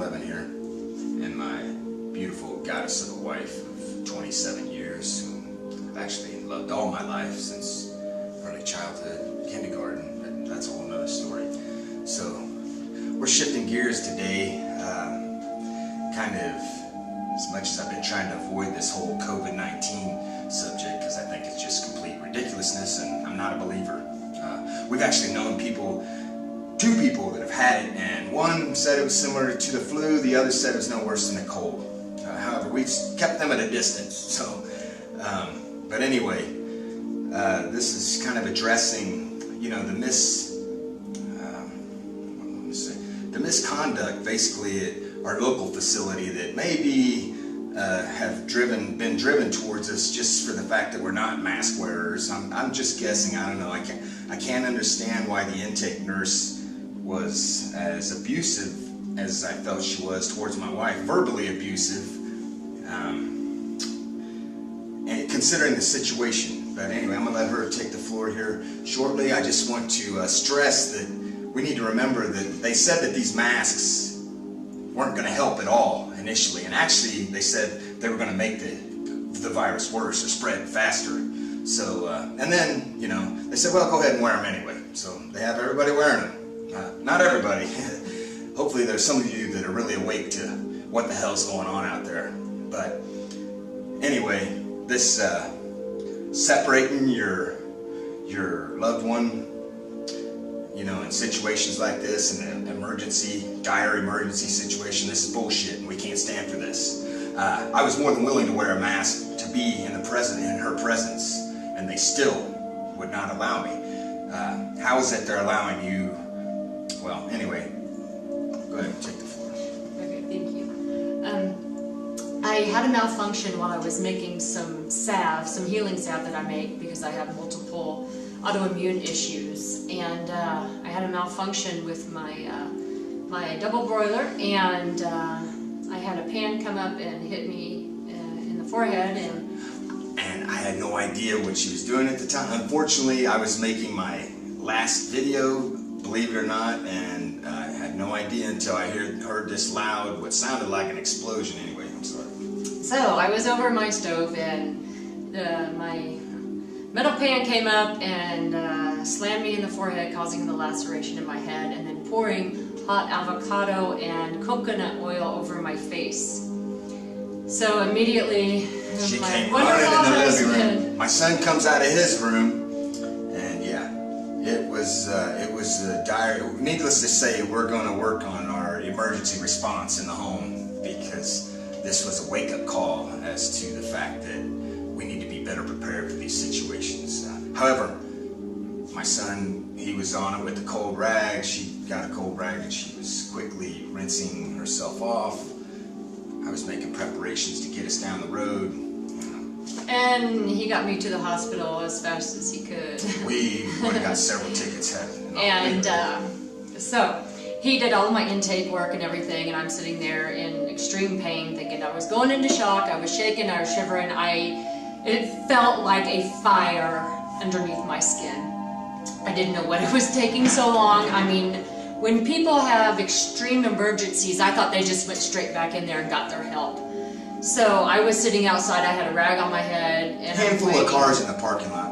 11 here, and my beautiful goddess of a wife of 27 years, whom I've actually loved all my life since early childhood, kindergarten, but that's a whole nother story. So we're shifting gears today, kind of as much as I've been trying to avoid this whole COVID-19 subject, because I think it's just complete ridiculousness, and I'm not a believer. We've actually known two people that have had it, and one said it was similar to the flu, the other said it was no worse than a cold. However, we've kept them at a distance. So, but anyway, this is kind of addressing, you know, the misconduct basically at our local facility that maybe have been driven towards us just for the fact that we're not mask wearers. I'm just guessing. I don't know. I can't understand why the intake nurse was as abusive as I felt she was towards my wife, verbally abusive, and considering the situation. But anyway, I'm going to let her take the floor here shortly. I just want to stress that we need to remember that they said that these masks weren't going to help at all initially, and actually they said they were going to make the virus worse or spread faster. So, and then, you know, they said, well, go ahead and wear them anyway. So they have everybody wearing them. Not everybody. Hopefully there's some of you that are really awake to what the hell's going on out there. But anyway, this separating your loved one, you know, in situations like this, in an emergency, dire emergency situation, this is bullshit, and we can't stand for this. I was more than willing to wear a mask to be in her presence, and they still would not allow me. How is it they're allowing you? Well, anyway, go ahead and take the floor. Okay, thank you. I had a malfunction while I was making some salve, some healing salve that I make because I have multiple autoimmune issues, and I had a malfunction with my double broiler, and I had a pan come up and hit me in the forehead, and I had no idea what she was doing at the time. Unfortunately, I was making my last video, believe it or not, and I had no idea until I heard this loud, what sounded like an explosion. Anyway, I'm sorry. So I was over my stove, and my metal pan came up and slammed me in the forehead, causing the laceration in my head, and then pouring hot avocado and coconut oil over my face. So immediately, she my came wonderful running in the husband, living room. My son comes out of his room, and yeah, it was dire. Needless to say, we're going to work on our emergency response in the home, because this was a wake-up call as to the fact that we need to be better prepared for these situations. However, my son, he was on it with the cold rag. She got a cold rag and she was quickly rinsing herself off. I was making preparations to get us down the road. and he got me to the hospital as fast as he could. We would have got several tickets. So he did all my intake work and everything, and I'm sitting there in extreme pain, thinking I was going into shock. I was shaking, I was shivering. It felt like a fire underneath my skin. I didn't know what it was taking so long. I mean, when people have extreme emergencies, I thought they just went straight back in there and got their help. So I was sitting outside, I had a rag on my head. And a handful of cars in the parking lot.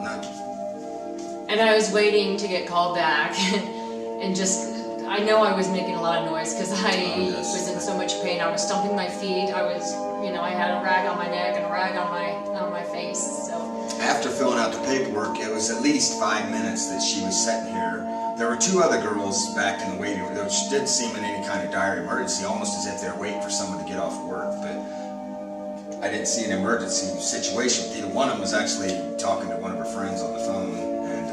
And I was waiting to get called back. And just, I know I was making a lot of noise because I was in so much pain. I was stomping my feet. I was, you know, I had a rag on my neck and a rag on my face. So after filling out the paperwork, it was at least 5 minutes that she was sitting here. There were two other girls back in the waiting room, which didn't seem in any kind of dire emergency, almost as if they were waiting for someone to get off work. But I didn't see an emergency situation with either one of them. Was actually talking to one of her friends on the phone. And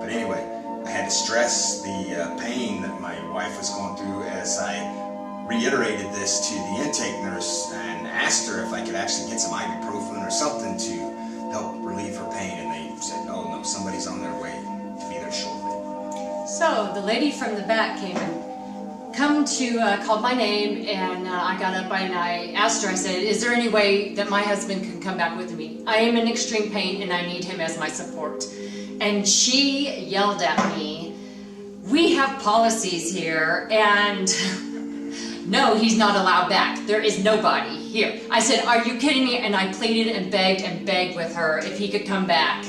but anyway, I had to stress the pain that my wife was going through as I reiterated this to the intake nurse and asked her if I could actually get some ibuprofen or something to help relieve her pain. And they said, oh no, somebody's on their way to be there shortly. So the lady from the back came and called my name, and I got up and I asked her, I said, is there any way that my husband can come back with me? I am in extreme pain and I need him as my support. And she yelled at me, we have policies here, and no, he's not allowed back. There is nobody here. I said, are you kidding me? And I pleaded and begged with her if he could come back.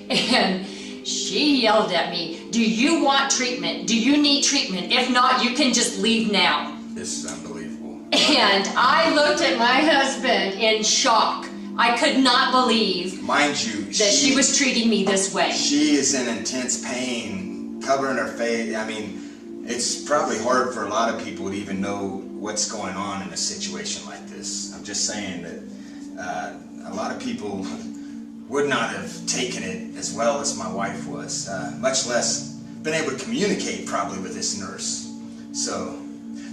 And she yelled at me, do you want treatment? Do you need treatment? If not, you can just leave now. This is unbelievable. And I looked at my husband in shock. I could not believe, mind you, that she was treating me this way. She is in intense pain, covering her face. I mean, it's probably hard for a lot of people to even know what's going on in a situation like this. I'm just saying that a lot of people would not have taken it as well as my wife was, much less been able to communicate probably with this nurse. So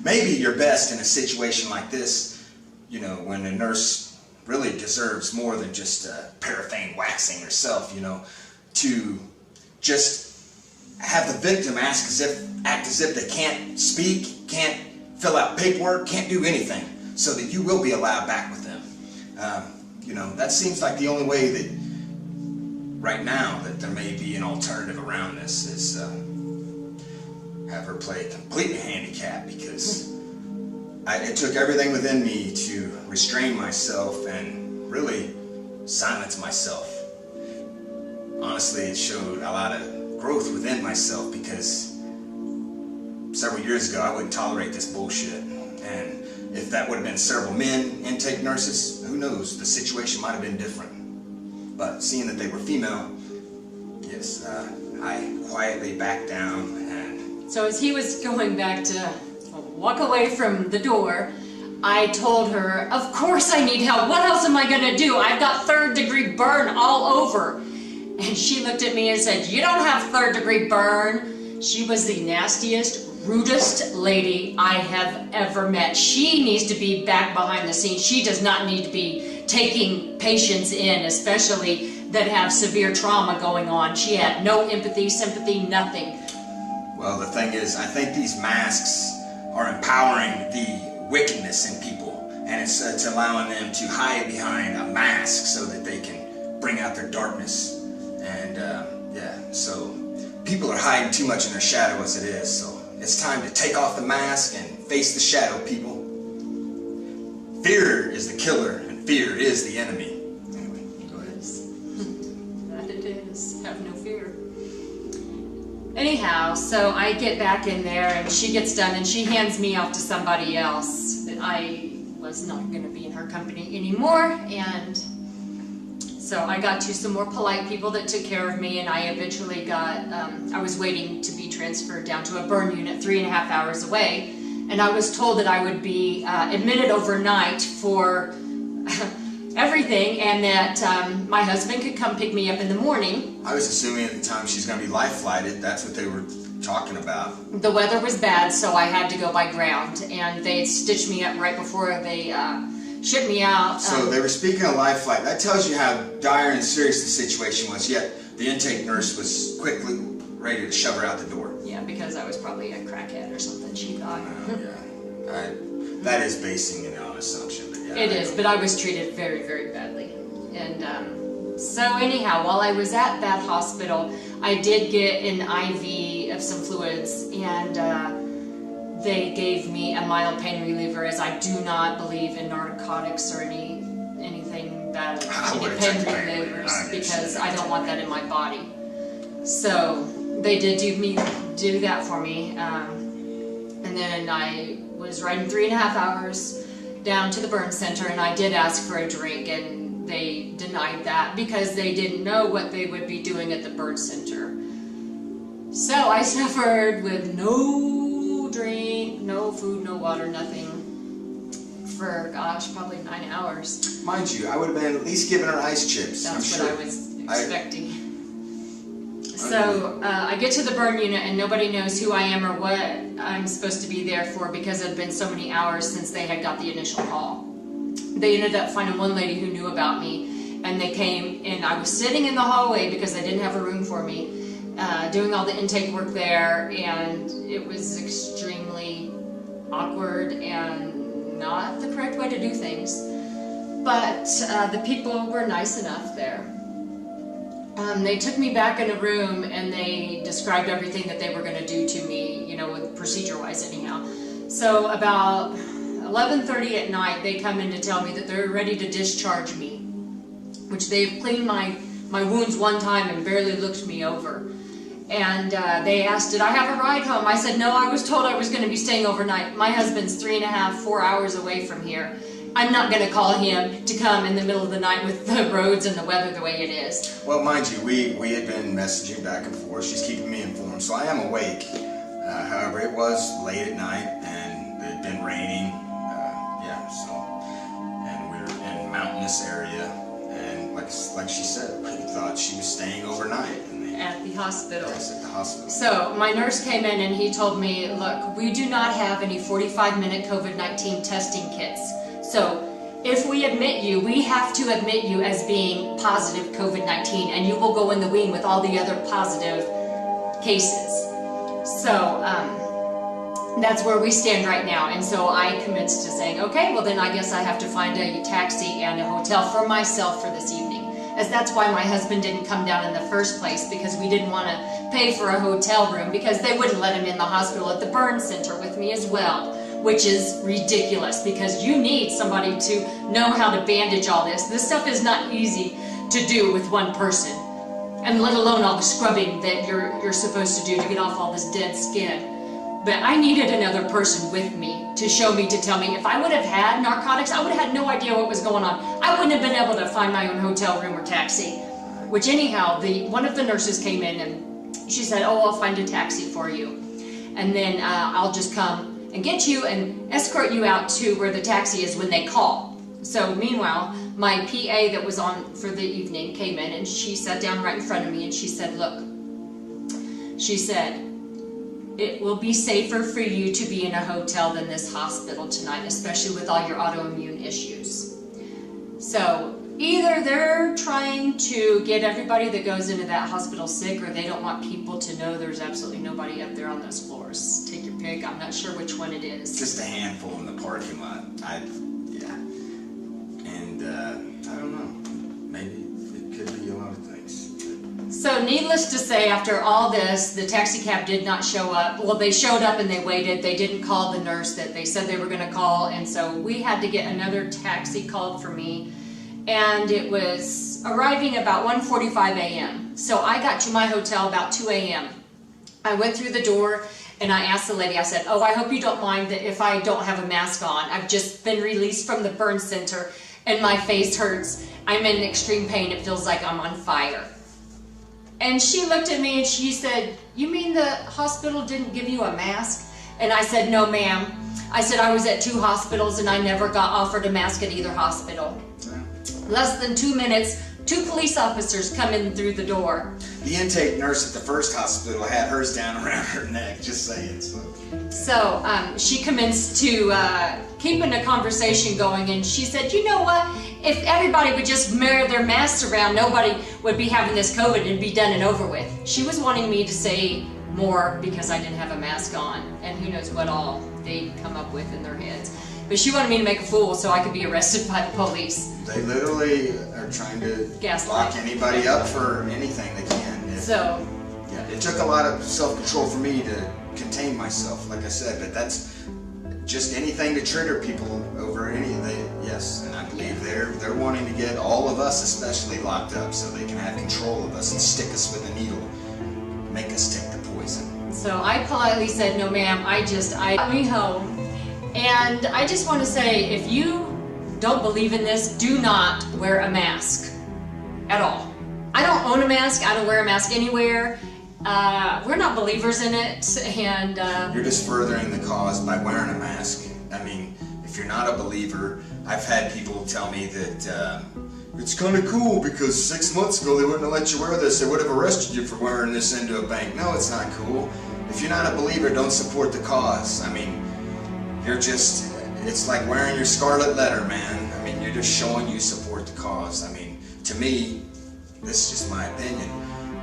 maybe you're best in a situation like this, you know, when a nurse really deserves more than just paraffin waxing herself, you know, to just have the victim act as if they can't speak, can't fill out paperwork, can't do anything, so that you will be allowed back with them. You know, that seems like the only way that right now that there may be an alternative around this is have her play completely handicapped, because it took everything within me to restrain myself and really silence myself. Honestly, it showed a lot of growth within myself, because several years ago I wouldn't tolerate this bullshit. And if that would have been several men intake nurses, who knows, the situation might have been different. But seeing that they were female, yes, I quietly backed down. And so as he was going back to walk away from the door, I told her, of course I need help. What else am I going to do? I've got 3rd-degree burn all over. And she looked at me and said, you don't have 3rd-degree burn. She was the nastiest, rudest lady I have ever met. She needs to be back behind the scenes. She does not need to be taking patients in, especially that have severe trauma going on. She had no empathy, sympathy, nothing. Well, the thing is, I think these masks are empowering the wickedness in people, and it's allowing them to hide behind a mask so that they can bring out their darkness. And yeah, so people are hiding too much in their shadow as it is, so it's time to take off the mask and face the shadow, people. Fear is the killer, and fear is the enemy. Anyway, go ahead. That it is. Have no fear. Anyhow, so I get back in there and she gets done and she hands me off to somebody else. I was not going to be in her company anymore, and so I got to some more polite people that took care of me, and I eventually got, I was waiting to be transferred down to a burn unit 3.5 hours away, and I was told that I would be admitted overnight for everything, and that my husband could come pick me up in the morning. I was assuming at the time she's going to be life flighted. That's what they were talking about. The weather was bad, so I had to go by ground, and they stitched me up right before they shipped me out. So they were speaking of life flight. That tells you how dire and serious the situation was, yet the intake nurse was quickly ready to shove her out the door. Yeah, because I was probably a crackhead or something, she thought. Yeah. That is basing it on assumption. But yeah, it is, but I was treated very, very badly. And so anyhow, while I was at that hospital, I did get an IV of some fluids, and they gave me a mild pain reliever, as I do not believe in narcotics or anything bad, any pain relievers, because I don't want that in my body. So they did do that for me, and then I was riding 3.5 hours down to the burn center, and I did ask for a drink, and they denied that because they didn't know what they would be doing at the burn center. So I suffered with no drink, no food, no water, nothing for, gosh, probably 9 hours. Mind you, I would have been at least giving her ice chips. That's what I was expecting. So I get to the burn unit, and nobody knows who I am or what I'm supposed to be there for, because it had been so many hours since they had got the initial call. They ended up finding one lady who knew about me, and they came, and I was sitting in the hallway because they didn't have a room for me, doing all the intake work there, and it was extremely awkward and not the correct way to do things. But the people were nice enough there. They took me back in a room, and they described everything that they were going to do to me, you know, procedure-wise anyhow. So about 11:30 at night, they come in to tell me that they're ready to discharge me, which they've cleaned my wounds one time and barely looked me over. And they asked, did I have a ride home? I said, no, I was told I was going to be staying overnight. My husband's 3.5, 4 hours away from here. I'm not going to call him to come in the middle of the night with the roads and the weather the way it is. Well, mind you, we had been messaging back and forth. She's keeping me informed, so I am awake. However, it was late at night, and it had been raining. And we're in a mountainous area, and like she said, we thought she was staying overnight. At the hospital. Yes, at the hospital. So my nurse came in and he told me, look, we do not have any 45-minute COVID-19 testing kits. So if we admit you, we have to admit you as being positive COVID-19, and you will go in the wing with all the other positive cases. So that's where we stand right now. And so I commenced to saying, okay, well then I guess I have to find a taxi and a hotel for myself for this evening. As that's why my husband didn't come down in the first place, because we didn't want to pay for a hotel room, because they wouldn't let him in the hospital at the burn center with me as well, which is ridiculous, because you need somebody to know how to bandage all this. This stuff is not easy to do with one person, and let alone all the scrubbing that you're supposed to do to get off all this dead skin. But I needed another person with me to show me, to tell me. If I would have had narcotics, I would have had no idea what was going on. I wouldn't have been able to find my own hotel room or taxi. Which anyhow, one of the nurses came in and she said, oh, I'll find a taxi for you. And then I'll just come and get you and escort you out to where the taxi is when they call. So meanwhile, my PA that was on for the evening came in and she sat down right in front of me and she said, look, she said, it will be safer for you to be in a hotel than this hospital tonight, especially with all your autoimmune issues. So either they're trying to get everybody that goes into that hospital sick, or they don't want people to know there's absolutely nobody up there on those floors. Take your pick. I'm not sure which one it is. Just a handful in the parking lot. And I don't know. Maybe it could be a lot of things. So needless to say, after all this, the taxi cab did not show up. Well, they showed up and they waited. They didn't call the nurse that they said they were going to call, and so we had to get another taxi called for me, and it was arriving about 1:45 a.m. So I got to my hotel about 2 a.m. I went through the door and I asked the lady, I said, oh, I hope you don't mind that if I don't have a mask on. I've just been released from the burn center and my face hurts. I'm in extreme pain. It feels like I'm on fire. And she looked at me and she said, you mean the hospital didn't give you a mask? And I said, no, ma'am. I said, I was at 2 hospitals and I never got offered a mask at either hospital. Less than 2 minutes, 2 police officers come in through the door. The intake nurse at the first hospital had hers down around her neck, just saying. So she commenced to keeping a conversation going, and she said, you know what, if everybody would just wear their masks around, nobody would be having this COVID and be done and over with. She was wanting me to say more because I didn't have a mask on, and who knows what all they come up with in their heads. But she wanted me to make a fool so I could be arrested by the police. They literally are trying to lock anybody up for anything they can. Yeah, it took a lot of self-control for me to contain myself, like I said, but that's just anything to trigger people over anything. Yes, and I believe they're wanting to get all of us especially locked up so they can have control of us and stick us with a needle, make us take the poison. So I politely said, no ma'am, I got me home. And I just want to say, if you don't believe in this, do not wear a mask at all. I don't own a mask. I don't wear a mask anywhere. We're not believers in it, and you're just furthering the cause by wearing a mask. I mean, if you're not a believer, I've had people tell me that it's kind of cool because 6 months ago they wouldn't have let you wear this. They would have arrested you for wearing this into a bank. No, it's not cool. If you're not a believer, don't support the cause. I mean, it's like wearing your scarlet letter, man. I mean, you're just showing you support the cause. I mean, to me, this is just my opinion,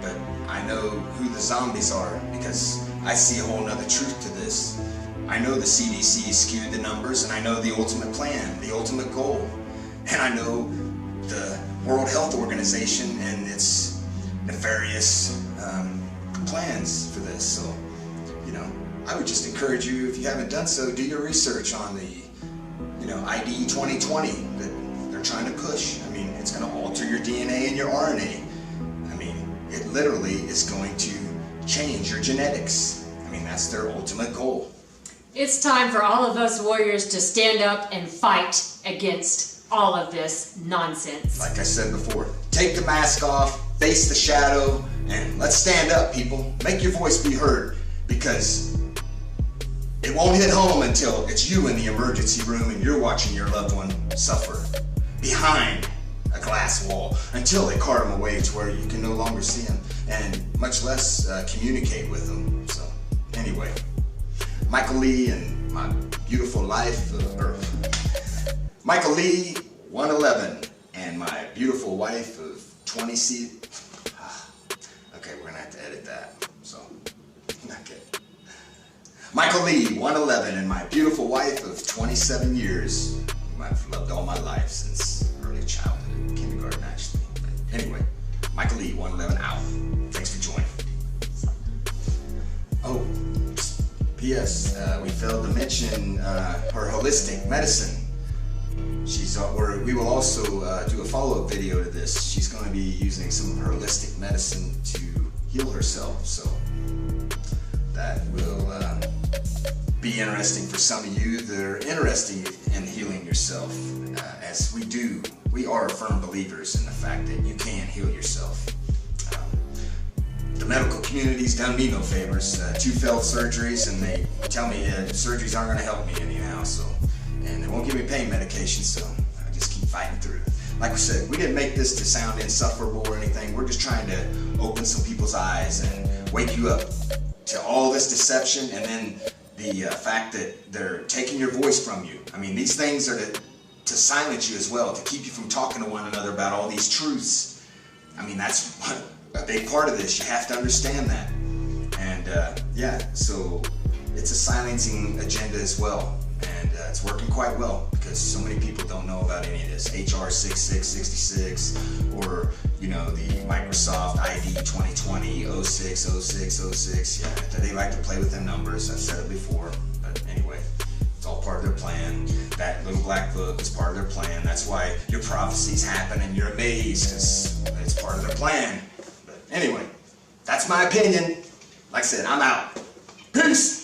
but I know who the zombies are because I see a whole nother truth to this. I know the CDC skewed the numbers, and I know the ultimate plan, the ultimate goal, and I know the World Health Organization and its nefarious plans for this. So, I would just encourage you, if you haven't done so, do your research on the ID 2020 that they're trying to push. I mean, it's going to alter your DNA and your RNA. I mean, it literally is going to change your genetics. I mean, that's their ultimate goal. It's time for all of us warriors to stand up and fight against all of this nonsense. Like I said before, take the mask off, face the shadow, and let's stand up, people. Make your voice be heard, because it won't hit home until it's you in the emergency room and you're watching your loved one suffer behind a glass wall until they cart them away to where you can no longer see them and much less communicate with them. So anyway, Michael Lee and my beautiful life, Michael Lee 111 and my beautiful wife of 20 okay, we're gonna have to edit that. So okay. Michael Lee 111 and my beautiful wife of 27 years, whom I've loved all my life since early childhood, kindergarten actually. But anyway, Michael Lee 111 out. Thanks for joining. Oh, P.S. We failed to mention her holistic medicine. We will also do a follow-up video to this. She's going to be using some of her holistic medicine to heal herself, so that will be interesting for some of you that are interested in healing yourself. As we are firm believers in the fact that you can heal yourself. The medical community's done me no favors. 2 failed surgeries, and they tell me surgeries aren't going to help me anyhow. And they won't give me pain medication, so I just keep fighting through. Like we said, we didn't make this to sound insufferable or anything. We're just trying to open some people's eyes and wake you up to all this deception, and then the fact that they're taking your voice from you. I mean, these things are to silence you as well, to keep you from talking to one another about all these truths. I mean, that's a big part of this. You have to understand that. And yeah, so it's a silencing agenda as well. And it's working quite well, because so many people don't know about any of this. HR 6666, or the Microsoft ID 2020, 06, 06, 06. Yeah, they like to play with them numbers. I've said it before, but anyway, it's all part of their plan. That little black book is part of their plan. That's why your prophecies happen and you're amazed, because it's part of their plan. But anyway, that's my opinion. Like I said, I'm out. Peace!